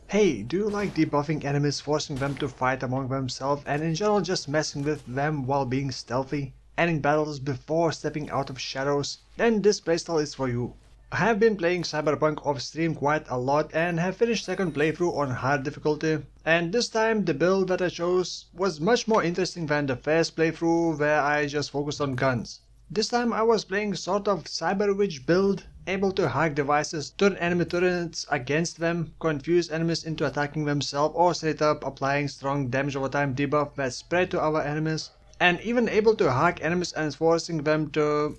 Hey, do you like debuffing enemies, forcing them to fight among themselves, and in general just messing with them while being stealthy, ending battles before stepping out of shadows? Then this playstyle is for you. I have been playing Cyberpunk off stream quite a lot and have finished second playthrough on hard difficulty, and this time the build that I chose was much more interesting than the first playthrough where I just focused on guns. This time I was playing sort of Cyberwitch build, able to hack devices, turn enemy turrets against them, confuse enemies into attacking themselves, or straight up applying strong damage over time debuff that spread to our enemies, and even able to hack enemies and forcing them to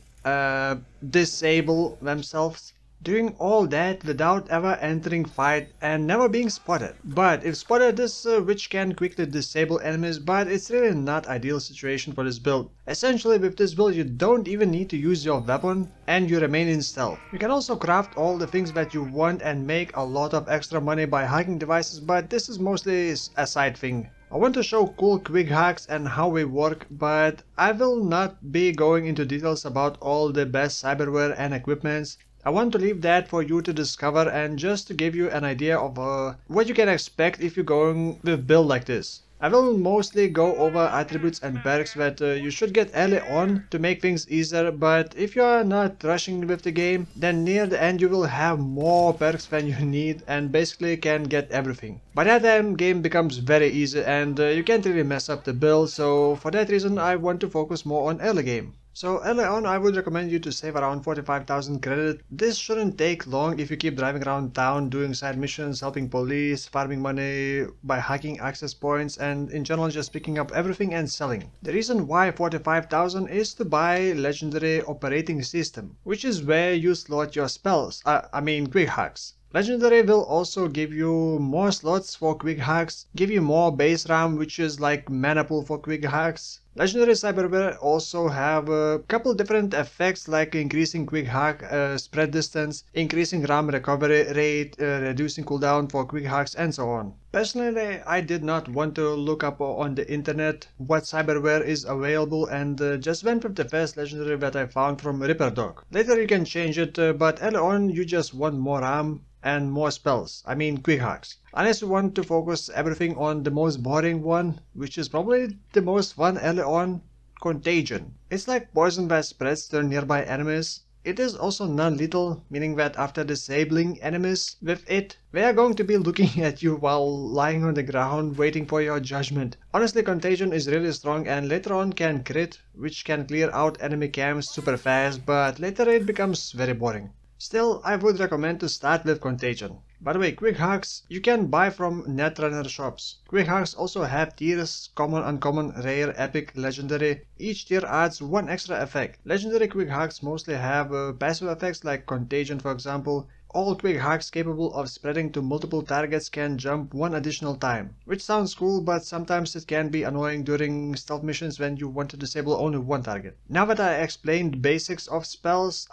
disable themselves. Doing all that without ever entering fight and never being spotted. But if spotted, this witch can quickly disable enemies, but it's really not ideal situation for this build. Essentially with this build you don't even need to use your weapon and you remain in stealth. You can also craft all the things that you want and make a lot of extra money by hacking devices, but this is mostly a side thing. I want to show cool quick hacks and how they work, but I will not be going into details about all the best cyberware and equipments. I want to leave that for you to discover and just to give you an idea of what you can expect if you're going with build like this. I will mostly go over attributes and perks that you should get early on to make things easier, but if you are not rushing with the game, then near the end you will have more perks than you need and basically can get everything. By that time game becomes very easy and you can't really mess up the build, so for that reason I want to focus more on early game. So early on I would recommend you to save around 45,000 credit. This shouldn't take long if you keep driving around town doing side missions, helping police, farming money by hacking access points, and in general just picking up everything and selling. The reason why 45,000 is to buy legendary operating system, which is where you slot your spells, quick hacks. Legendary will also give you more slots for quick hacks, give you more base RAM, which is like mana pool for quick hacks. Legendary Cyberware also have a couple different effects like increasing quick hack spread distance, increasing RAM recovery rate, reducing cooldown for quick hacks, and so on. Personally, I did not want to look up on the internet what cyberware is available and just went with the first legendary that I found from Ripper Dog. Later you can change it, but early on you just want more RAM and more spells, quick hacks. Unless you want to focus everything on the most boring one, which is probably the most fun early on, Contagion. It's like poison that spreads to nearby enemies. It is also non-lethal, meaning that after disabling enemies with it, they are going to be looking at you while lying on the ground waiting for your judgment. Honestly, Contagion is really strong and later on can crit, which can clear out enemy camps super fast, but later it becomes very boring. Still, I would recommend to start with Contagion. By the way, quick hacks you can buy from Netrunner shops. Quick hacks also have tiers: common, uncommon, rare, epic, legendary. Each tier adds one extra effect. Legendary quick hacks mostly have passive effects like Contagion for example. All quick hacks capable of spreading to multiple targets can jump one additional time, which sounds cool, but sometimes it can be annoying during stealth missions when you want to disable only one target. Now that I explained basics of spells,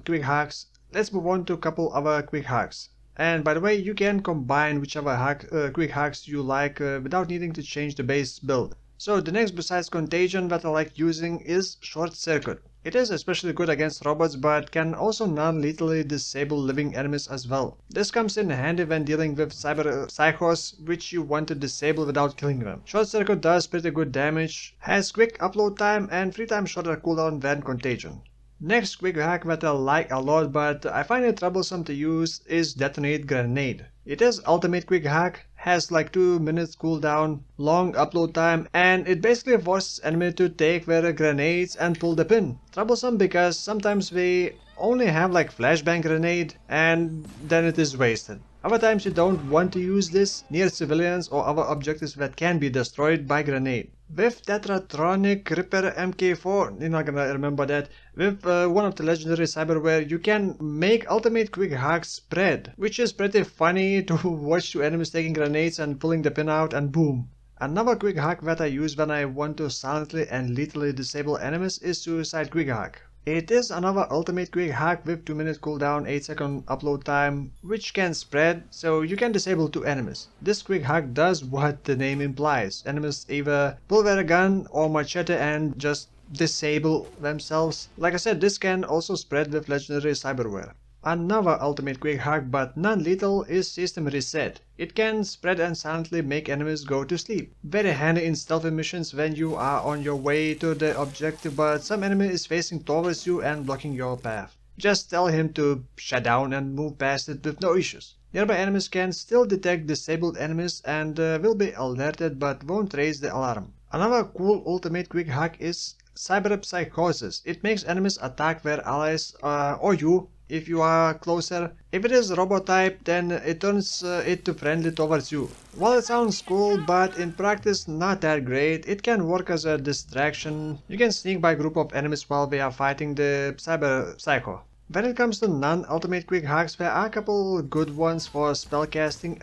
quick hacks, let's move on to a couple other quick hacks. And by the way, you can combine whichever quick hacks you like without needing to change the base build. So the next besides Contagion that I like using is Short Circuit. It is especially good against robots but can also non-lethally disable living enemies as well. This comes in handy when dealing with cyber psychos which you want to disable without killing them. Short Circuit does pretty good damage, has quick upload time and 3 times shorter cooldown than Contagion. Next quick hack that I like a lot but I find it troublesome to use is Detonate Grenade. It is ultimate quick hack, has like 2 minutes cooldown, long upload time, and it basically forces enemy to take their grenades and pull the pin. Troublesome because sometimes we only have like flashbang grenade and then it is wasted. Other times you don't want to use this near civilians or other objectives that can be destroyed by grenade. With Tetratronic Ripper MK4, you're not gonna remember that, with one of the legendary cyberware you can make ultimate quick hack spread, which is pretty funny to watch 2 enemies taking grenades and pulling the pin out and boom. Another quick hack that I use when I want to silently and lethally disable enemies is Suicide Quick Hack. It is another ultimate quick hack with 2 minute cooldown, 8-second upload time, which can spread, so you can disable 2 enemies. This quick hack does what the name implies. Enemies either pull their gun or machete and just disable themselves. Like I said, this can also spread with legendary cyberware. Another ultimate quick hack but non-lethal is System Reset. It can spread and silently make enemies go to sleep. Very handy in stealthy missions when you are on your way to the objective but some enemy is facing towards you and blocking your path. Just tell him to shut down and move past it with no issues. Nearby enemies can still detect disabled enemies and will be alerted but won't raise the alarm. Another cool ultimate quick hack is Cyberpsychosis. It makes enemies attack their allies or you if you are closer. If it is robot type, then it turns it to friendly towards you. While it sounds cool, but in practice not that great, it can work as a distraction. You can sneak by a group of enemies while they are fighting the cyber psycho. When it comes to non-ultimate quick hacks, there are a couple good ones for spellcasting,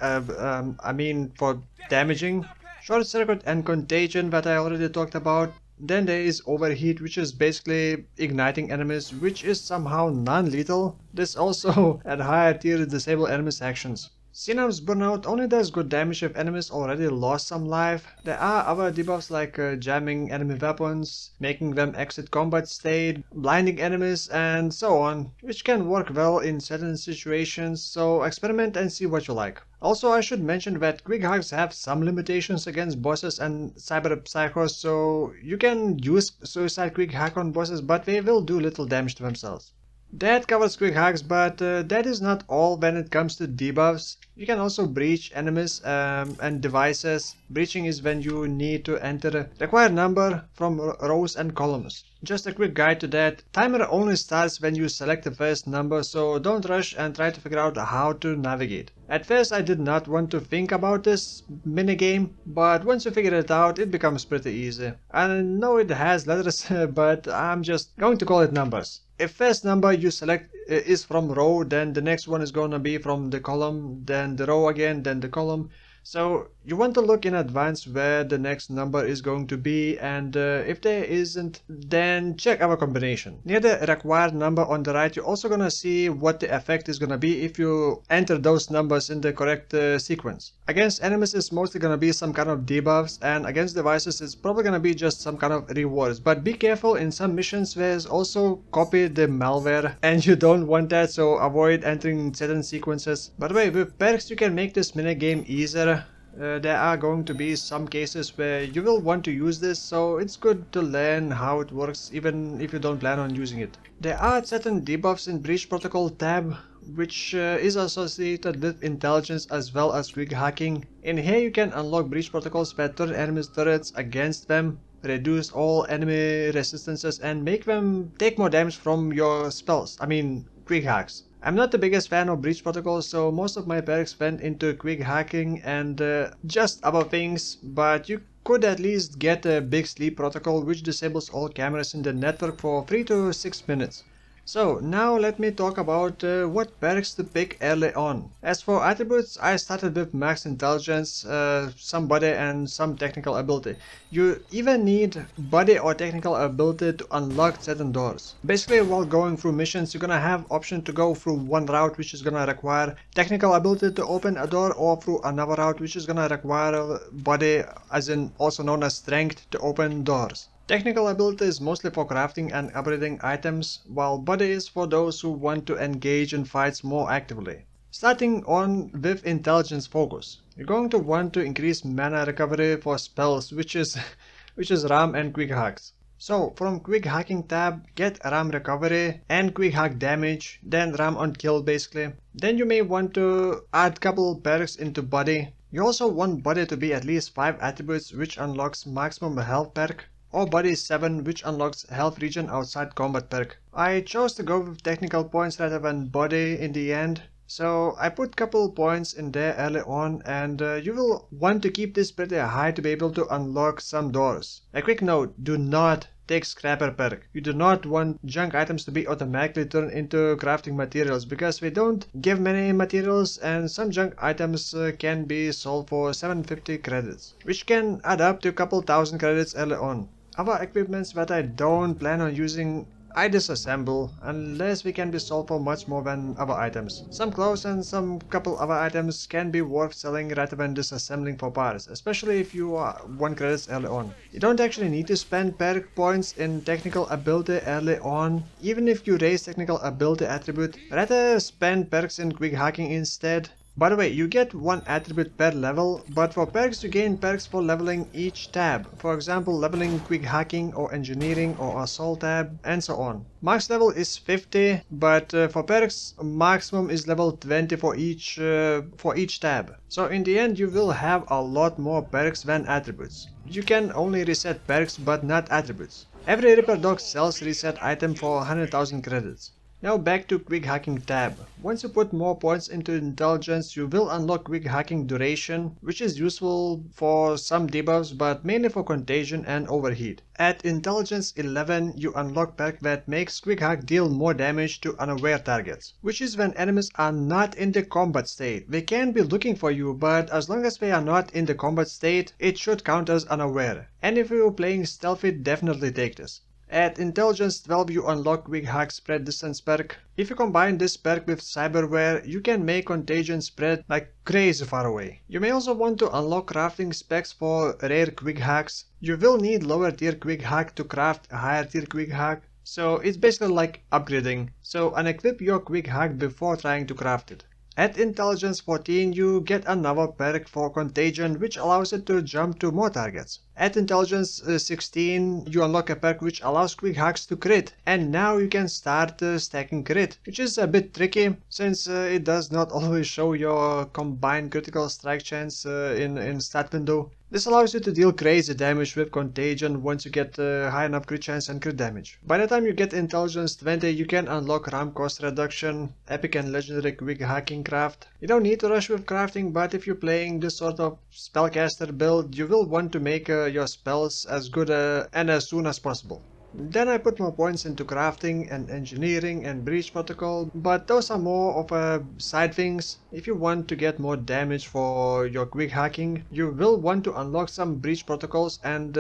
for damaging. Short Circuit and Contagion that I already talked about. Then there is Overheat, which is basically igniting enemies, which is somehow non-lethal. This also at higher tier disable enemies' actions. Synapse Burnout only does good damage if enemies already lost some life. There are other debuffs like jamming enemy weapons, making them exit combat state, blinding enemies and so on, which can work well in certain situations, so experiment and see what you like. Also, I should mention that quick hacks have some limitations against bosses and cyber psychos, so you can use suicide quick hack on bosses, but they will do little damage to themselves. That covers quick hacks, but that is not all when it comes to debuffs. You can also breach enemies and devices. Breaching is when you need to enter a required number from rows and columns. Just a quick guide to that. Timer only starts when you select the first number, so don't rush and try to figure out how to navigate. At first I did not want to think about this minigame, but once you figure it out, it becomes pretty easy. I know it has letters, but I'm just going to call it numbers. If first number you select is from row, then the next one is gonna be from the column, then the row again, then the column. So you want to look in advance where the next number is going to be, and if there isn't, then check our combination. Near the required number on the right, you're also gonna see what the effect is gonna be if you enter those numbers in the correct sequence. Against enemies it's mostly gonna be some kind of debuffs, and against devices it's probably gonna be just some kind of rewards. But be careful, in some missions there's also copy the malware, and you don't want that, so avoid entering certain sequences. By the way, with perks you can make this minigame easier. There are going to be some cases where you will want to use this, so it's good to learn how it works even if you don't plan on using it. There are certain debuffs in Breach Protocol tab, which is associated with intelligence as well as quick hacking. In here you can unlock breach protocols that turn enemies' turrets against them, reduce all enemy resistances and make them take more damage from your spells, quick hacks. I'm not the biggest fan of breach protocols, so most of my perks went into quick hacking and just other things, but you could at least get a big sleep protocol which disables all cameras in the network for 3 to 6 minutes. So now let me talk about what perks to pick early on. As for attributes, I started with max intelligence, some body and some technical ability. You even need body or technical ability to unlock certain doors. Basically, while going through missions, you're gonna have option to go through one route which is gonna require technical ability to open a door, or through another route which is gonna require body, as in also known as strength, to open doors. Technical ability is mostly for crafting and upgrading items, while body is for those who want to engage in fights more actively. Starting on with intelligence focus, you're going to want to increase mana recovery for spells, which is RAM and quick hacks. So from quick hacking tab, get RAM recovery and quick hack damage, then RAM on kill basically. Then you may want to add couple perks into body. You also want body to be at least 5 attributes, which unlocks maximum health perk, or body 7, which unlocks health region outside combat perk. I chose to go with technical points rather than body in the end, so I put couple points in there early on, and you will want to keep this pretty high to be able to unlock some doors. A quick note, do not take scrapper perk. You do not want junk items to be automatically turned into crafting materials, because we don't give many materials and some junk items can be sold for 750 credits, which can add up to a couple thousand credits early on. Other equipments that I don't plan on using I disassemble, unless we can be sold for much more than other items. Some clothes and some couple other items can be worth selling rather than disassembling for parts, especially if you want credits early on. You don't actually need to spend perk points in technical ability early on, even if you raise technical ability attribute, rather spend perks in quick hacking instead. By the way, you get one attribute per level, but for perks you gain perks for leveling each tab. For example, leveling quick hacking or engineering or assault tab and so on. Max level is 50, but for perks maximum is level 20 for each tab. So in the end you will have a lot more perks than attributes. You can only reset perks but not attributes. Every Ripper Dog sells reset item for 100,000 credits. Now back to Quick Hacking tab. Once you put more points into intelligence, you will unlock Quick Hacking duration, which is useful for some debuffs but mainly for contagion and overheat. At intelligence 11, you unlock perk that makes Quick Hack deal more damage to unaware targets, which is when enemies are not in the combat state. They can be looking for you, but as long as they are not in the combat state, it should count as unaware. And if you are playing stealthy, definitely take this. At Intelligence 12 you unlock Quick Hack Spread Distance perk. If you combine this perk with Cyberware, you can make Contagion spread like crazy far away. You may also want to unlock crafting specs for rare Quick Hacks. You will need lower tier Quick Hack to craft a higher tier Quick Hack, so it's basically like upgrading. So unequip your Quick Hack before trying to craft it. At Intelligence 14 you get another perk for Contagion which allows it to jump to more targets. At Intelligence 16 you unlock a perk which allows Quick Hacks to crit, and now you can start stacking crit, which is a bit tricky since it does not always show your combined critical strike chance in stat window. This allows you to deal crazy damage with Contagion once you get high enough crit chance and crit damage. By the time you get Intelligence 20 you can unlock RAM cost reduction, epic and legendary Quick Hacking craft. You don't need to rush with crafting, but if you're playing this sort of spellcaster build you will want to make your spells as good and as soon as possible. Then I put more points into crafting and engineering and breach protocol, but those are more of side things. If you want to get more damage for your quick hacking, you will want to unlock some breach protocols and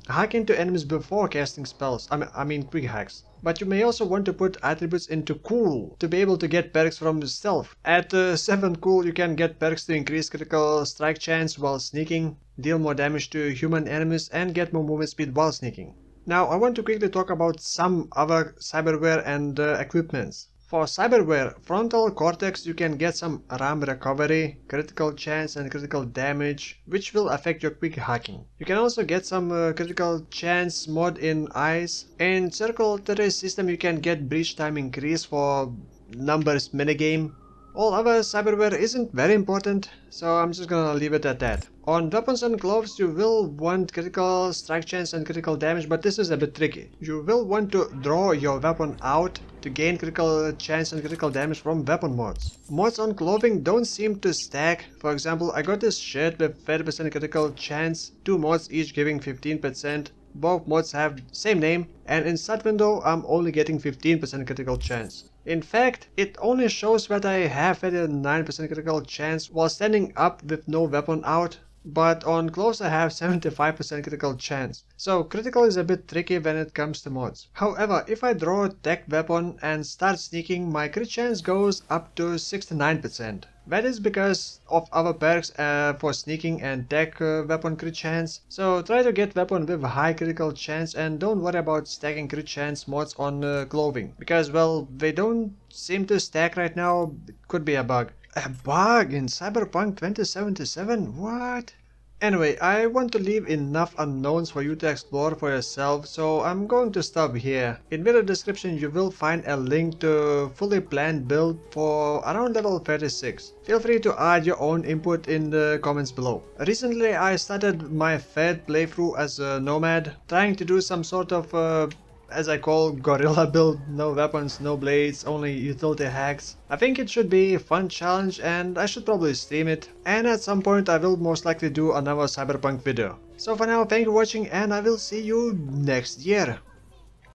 hack into enemies before casting spells, I mean quick hacks. But you may also want to put attributes into cool to be able to get perks from stealth. At 7 cool you can get perks to increase critical strike chance while sneaking, deal more damage to human enemies and get more movement speed while sneaking. Now I want to quickly talk about some other cyberware and equipments. For cyberware, frontal cortex you can get some RAM recovery, critical chance and critical damage, which will affect your quick hacking. You can also get some critical chance mod in eyes. In circulatory system you can get breach time increase for numbers minigame. All other cyberware isn't very important, so I'm just gonna leave it at that. On weapons and gloves you will want critical strike chance and critical damage, but this is a bit tricky. You will want to draw your weapon out to gain critical chance and critical damage from weapon mods. Mods on clothing don't seem to stack. For example, I got this shirt with 30% critical chance, 2 mods each giving 15%. Both mods have same name, and in stat window I'm only getting 15% critical chance. In fact, it only shows that I have 39% critical chance while standing up with no weapon out, but on close I have 75% critical chance. So critical is a bit tricky when it comes to mods. However, if I draw a tech weapon and start sneaking, my crit chance goes up to 69%. That is because of other perks for sneaking and tech weapon crit chance. So try to get weapon with high critical chance and don't worry about stacking crit chance mods on clothing, because well, they don't seem to stack right now. It could be a bug. A bug in Cyberpunk 2077? What? Anyway, I want to leave enough unknowns for you to explore for yourself, so I'm going to stop here. In video description you will find a link to fully planned build for around level 36. Feel free to add your own input in the comments below. Recently I started my third playthrough as a nomad, trying to do some sort of as I call gorilla build, no weapons, no blades, only utility hacks. I think it should be a fun challenge and I should probably stream it, and at some point I will most likely do another Cyberpunk video. So for now, thank you for watching and I will see you next year.